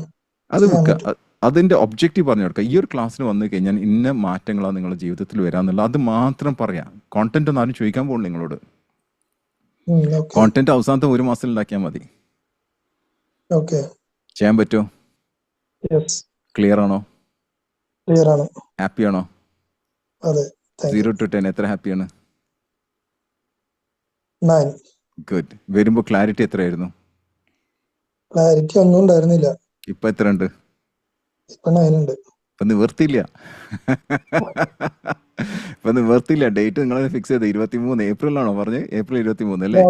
അത് വെക്കുക. അതിൻ്റെ ഒബ്ജക്റ്റീവ് പറഞ്ഞു കൊടുക്കുക. ഈ ഒരു ക്ലാസ്സിന് വന്നു കഴിഞ്ഞാൽ ഇന്ന മാറ്റങ്ങളാണ് നിങ്ങളുടെ ജീവിതത്തിൽ വരാമെന്നുള്ള അത് മാത്രം പറയാം. കോണ്ടന്റ് ഒന്നും ആരും ചോദിക്കാൻ പോകുന്നു നിങ്ങളോട്. കോണ്ടന്റ് അവസാനത്തെ 1 മാസത്തിൽ ഉണ്ടാക്കിയാൽ മതി. ഓക്കെ, ചെയ്യാൻ പറ്റുമോ? യെസ്. ക്ലിയർ ആണോ? ക്ലിയർ ആണ്. ഹാപ്പിയാണോ? അതെ. 0 to 10 എത്ര ഹാപ്പിയാണ്? 9. ഗുഡ്. വരുമ്പോൾ ക്ലാരിറ്റി എത്രയായിരുന്നു? ക്ലാരിറ്റി ഒന്നും ഉണ്ടായിരുന്നില്ല. ഇപ്പൊ എത്ര ഉണ്ട്? ഇപ്പൊ 9 ഉണ്ട്. ഇപ്പൊ നിവർത്തിയില്ല. ഇപ്പൊ നിവർത്തിയില്ല. ഡേറ്റ് നിങ്ങൾ ഫിക്സ് ചെയ്ത് 23 ഏപ്രിലാണോ പറഞ്ഞ്? ഏപ്രിൽ 23 അല്ലേ?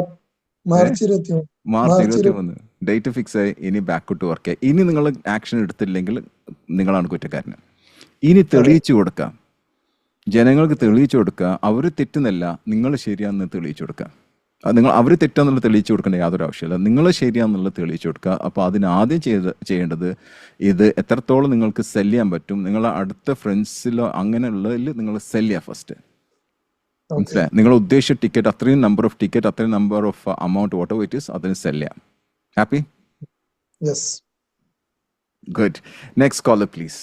മാർച്ച് 23. മാർച്ച് 23 ഡേറ്റ് ഫിക്സ് ആയി. ഇനി ബാക്കോട്ട് വർക്ക് ആയി. ഇനി നിങ്ങൾ ആക്ഷൻ എടുത്തില്ലെങ്കിൽ നിങ്ങളാണ് കുറ്റക്കാരന്. ഇനി തെളിയിച്ചു കൊടുക്കാം. ജനങ്ങൾക്ക് തെളിയിച്ചു കൊടുക്കുക. അവർ തെറ്റുന്നല്ല, നിങ്ങൾ ശരിയാണെന്ന് തെളിയിച്ചു കൊടുക്കുക. നിങ്ങൾ അവർ തെറ്റാന്നുള്ളത് തെളിയിച്ചു കൊടുക്കേണ്ട യാതൊരു ആവശ്യമില്ല. നിങ്ങൾ ശരിയാണെന്നുള്ളത് തെളിയിച്ചു കൊടുക്കുക. അപ്പോൾ അതിനാദ്യം ചെയ്യേണ്ടത് ഇത് എത്രത്തോളം നിങ്ങൾക്ക് സെല് ചെയ്യാൻ പറ്റും. നിങ്ങളെ അടുത്ത ഫ്രണ്ട്സിലോ അങ്ങനെയുള്ളതിൽ നിങ്ങൾ സെല് ചെയ്യുക ഫസ്റ്റ്. മനസ്സിലായി? നിങ്ങൾ ഉദ്ദേശിച്ച ടിക്കറ്റ്, അത്രയും നമ്പർ ഓഫ് ടിക്കറ്റ്, അത്രയും number of amount what ever it is, അതിന് സെല് ചെയ്യാം. Happy? Yes. Good. Next collar please.